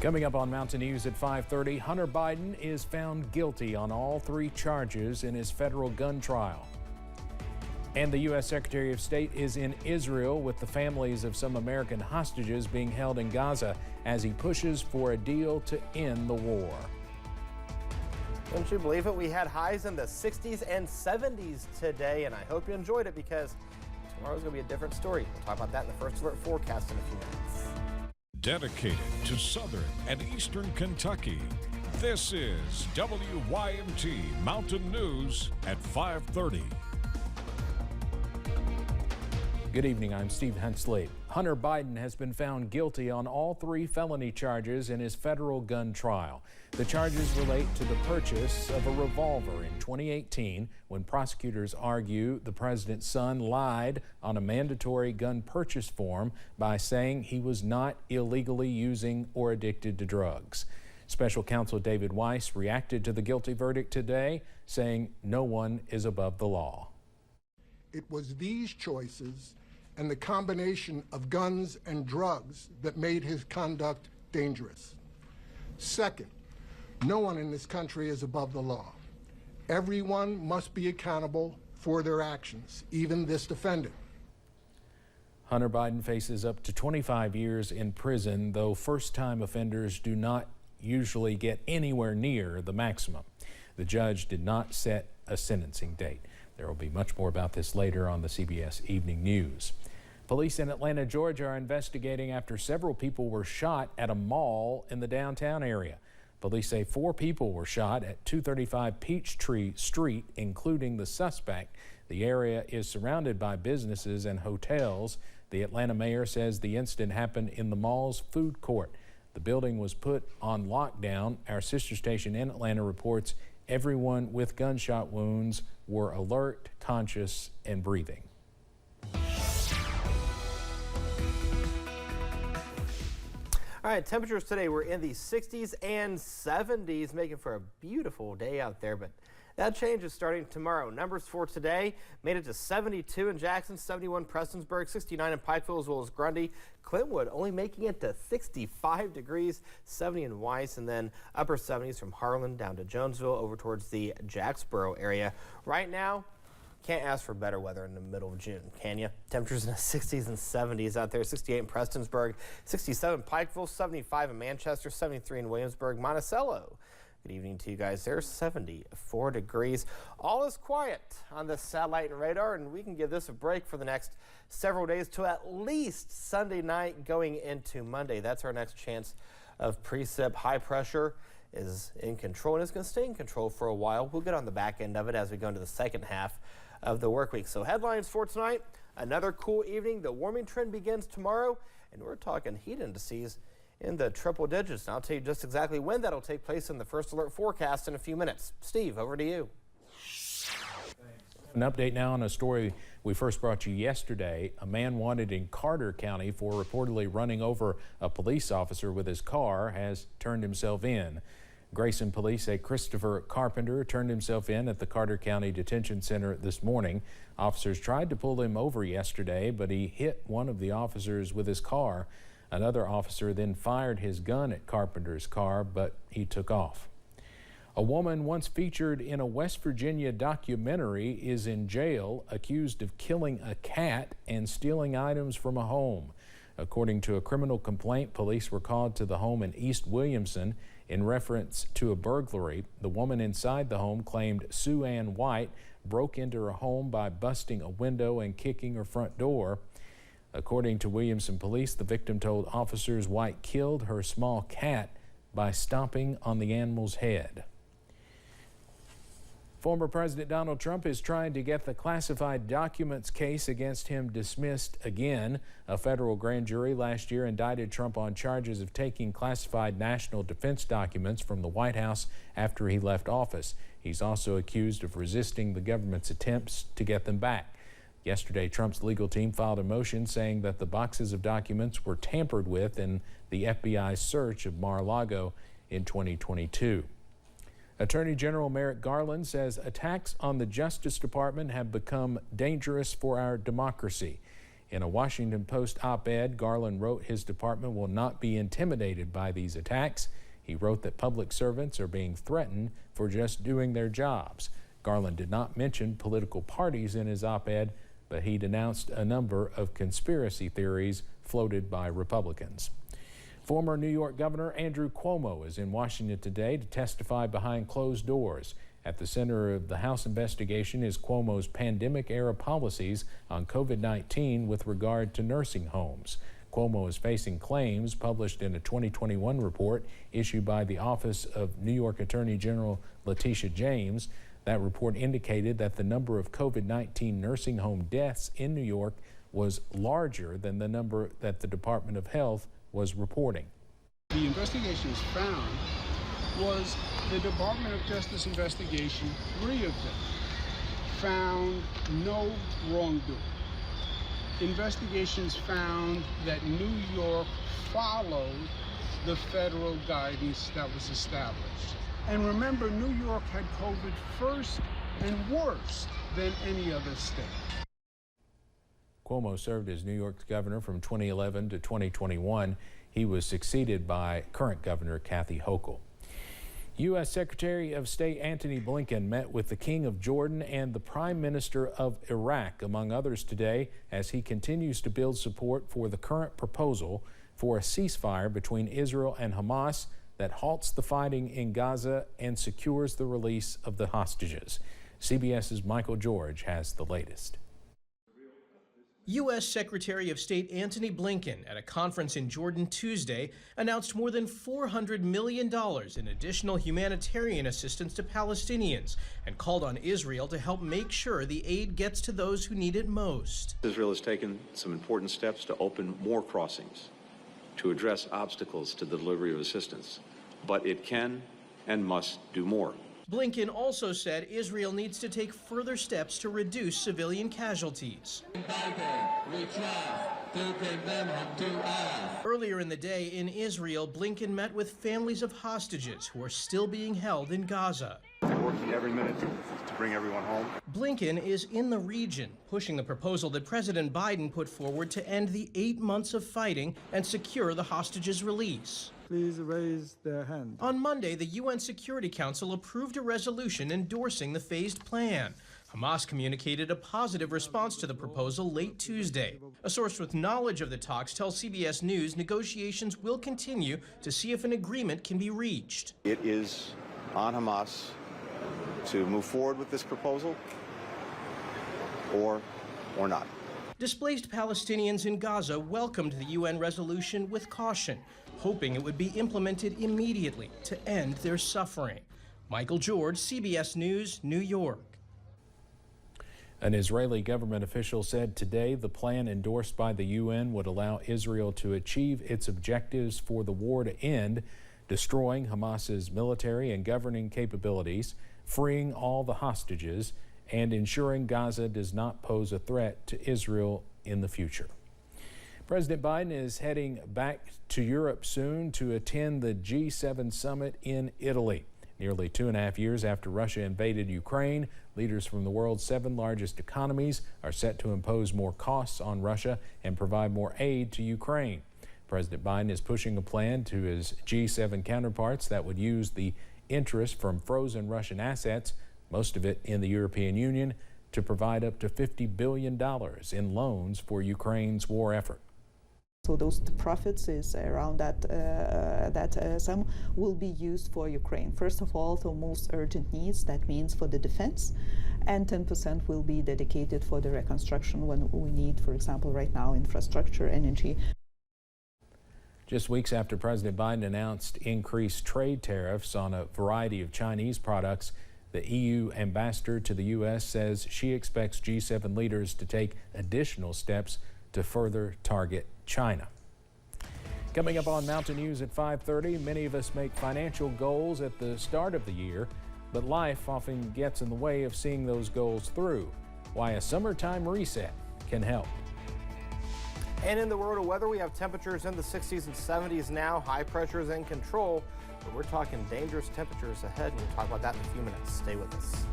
Coming up on Mountain News at 5:30, Hunter Biden is found guilty on all 3 charges in his federal gun trial. And the U.S. Secretary of State is in Israel with the families of some American hostages being held in Gaza as he pushes for a deal to end the war. Don't you believe it? We had highs in the 60s and 70s today, and I hope you enjoyed it because tomorrow's going to be a different story. We'll talk about that in the First Alert forecast in a few minutes. Dedicated to Southern and Eastern Kentucky, this is WYMT Mountain News at 5:30. Good evening, I'm Steve Hensley. Hunter Biden has been found guilty on all 3 felony charges in his federal gun trial. The charges relate to the purchase of a revolver in 2018 when prosecutors argue the president's son lied on a mandatory gun purchase form by saying he was not illegally using or addicted to drugs. Special counsel David Weiss reacted to the guilty verdict today, saying no one is above the law. It was these choices and the combination of guns and drugs that made his conduct dangerous. Second, no one in this country is above the law. Everyone must be accountable for their actions, even this defendant. Hunter Biden faces up to 25 years in prison, though first-time offenders do not usually get anywhere near the maximum. The judge did not set a sentencing date. There will be much more about this later on the CBS Evening News. Police in Atlanta, Georgia are investigating after several people were shot at a mall in the downtown area. Police say 4 people were shot at 235 Peachtree Street, including the suspect. The area is surrounded by businesses and hotels. The Atlanta mayor says the incident happened in the mall's food court. The building was put on lockdown. Our sister station in Atlanta reports everyone with gunshot wounds were alert, conscious, and breathing. All right, temperatures today were in the 60s and 70s, making for a beautiful day out there, but that changes starting tomorrow. Numbers for today made it to 72 in Jackson, 71 Prestonsburg, 69 in Pikeville, as well as Grundy. Clintwood only making it to 65 degrees, 70 in Weiss, and then upper 70s from Harlan down to Jonesville over towards the Jacksboro area. Right now, can't ask for better weather in the middle of June, can you? Temperatures in the 60s and 70s out there. 68 in Prestonsburg, 67 in Pikeville, 75 in Manchester, 73 in Williamsburg, Monticello. Good evening to you guys there. 74 degrees. All is quiet on the satellite and radar, and we can give this a break for the next several days to at least Sunday night going into Monday. That's our next chance of precip. High pressure is in control and it's going to stay in control for a while. We'll get on the back end of it as we go into the second half of the work week. So headlines for tonight, another cool evening. The warming trend begins tomorrow, and we're talking heat indices in the triple digits. And I'll tell you just exactly when that'll take place in the First Alert forecast in a few minutes. Steve, over to you. An update now on a story we first brought you yesterday. A man wanted in Carter County for reportedly running over a police officer with his car has turned himself in. Grayson police say Christopher Carpenter turned himself in at the Carter County Detention Center this morning. Officers tried to pull him over yesterday, but he hit one of the officers with his car. Another officer then fired his gun at Carpenter's car, but he took off. A woman once featured in a West Virginia documentary is in jail, accused of killing a cat and stealing items from a home. According to a criminal complaint, police were called to the home in East Williamson in reference to a burglary. The woman inside the home claimed Sue Ann White broke into her home by busting a window and kicking her front door. According to Williamson police, the victim told officers White killed her small cat by stomping on the animal's head. Former President Donald Trump is trying to get the classified documents case against him dismissed again. A federal grand jury last year indicted Trump on charges of taking classified national defense documents from the White House after he left office. He's also accused of resisting the government's attempts to get them back. Yesterday, Trump's legal team filed a motion saying that the boxes of documents were tampered with in the FBI's search of Mar-a-Lago in 2022. Attorney General Merrick Garland says attacks on the Justice Department have become dangerous for our democracy. In a Washington Post op-ed, Garland wrote his department will not be intimidated by these attacks. He wrote that public servants are being threatened for just doing their jobs. Garland did not mention political parties in his op-ed, but he denounced a number of conspiracy theories floated by Republicans. Former New York Governor Andrew Cuomo is in Washington today to testify behind closed doors. At the center of the House investigation is Cuomo's pandemic-era policies on COVID-19 with regard to nursing homes. Cuomo is facing claims published in a 2021 report issued by the Office of New York Attorney General Letitia James. That report indicated that the number of COVID-19 nursing home deaths in New York was larger than the number that the Department of Health was reporting. The investigations found was the Department of Justice investigation, 3 of them, found no wrongdoing. Investigations found that New York followed the federal guidance that was established. And remember, New York had COVID first and worse than any other state. Cuomo served as New York's governor from 2011 to 2021. He was succeeded by current Governor Kathy Hochul. U.S. Secretary of State Antony Blinken met with the King of Jordan and the Prime Minister of Iraq, among others, today as he continues to build support for the current proposal for a ceasefire between Israel and Hamas that halts the fighting in Gaza and secures the release of the hostages. CBS's Michael George has the latest. U.S. Secretary of State Antony Blinken at a conference in Jordan Tuesday announced more than $400 million in additional humanitarian assistance to Palestinians and called on Israel to help make sure the aid gets to those who need it most. Israel has taken some important steps to open more crossings to address obstacles to the delivery of assistance, but it can and must do more. Blinken also said Israel needs to take further steps to reduce civilian casualties. Earlier in the day in Israel, Blinken met with families of hostages who are still being held in Gaza. We're working every minute to bring everyone home. Blinken is in the region, pushing the proposal that President Biden put forward to end the 8 months of fighting and secure the hostages' release. Please raise their hand. On Monday, the UN Security Council approved a resolution endorsing the phased plan. Hamas communicated a positive response to the proposal late Tuesday. A source with knowledge of the talks tells CBS News negotiations will continue to see if an agreement can be reached. It is on Hamas to move forward with this proposal or not. Displaced Palestinians in Gaza welcomed the UN resolution with caution, hoping it would be implemented immediately to end their suffering. Michael George, CBS News, New York. An Israeli government official said today the plan endorsed by the UN would allow Israel to achieve its objectives for the war to end, destroying Hamas's military and governing capabilities, freeing all the hostages, and ensuring Gaza does not pose a threat to Israel in the future. President Biden is heading back to Europe soon to attend the G7 summit in Italy. Nearly 2.5 years after Russia invaded Ukraine, leaders from the world's 7 largest economies are set to impose more costs on Russia and provide more aid to Ukraine. President Biden is pushing a plan to his G7 counterparts that would use the interest from frozen Russian assets, most of it in the European Union, to provide up to $50 billion in loans for Ukraine's war effort. So those profits is around that sum will be used for Ukraine. First of all, for most urgent needs, that means for the defense, and 10% will be dedicated for the reconstruction when we need, for example, right now, infrastructure, energy. Just weeks after President Biden announced increased trade tariffs on a variety of Chinese products, the EU ambassador to the U.S. says she expects G7 leaders to take additional steps to further target China. Coming up on Mountain News at 5:30, many of us make financial goals at the start of the year, but life often gets in the way of seeing those goals through. Why a summertime reset can help. And in the world of weather, we have temperatures in the 60s and 70s now. High pressure is in control, but we're talking dangerous temperatures ahead, and we'll talk about that in a few minutes. Stay with us.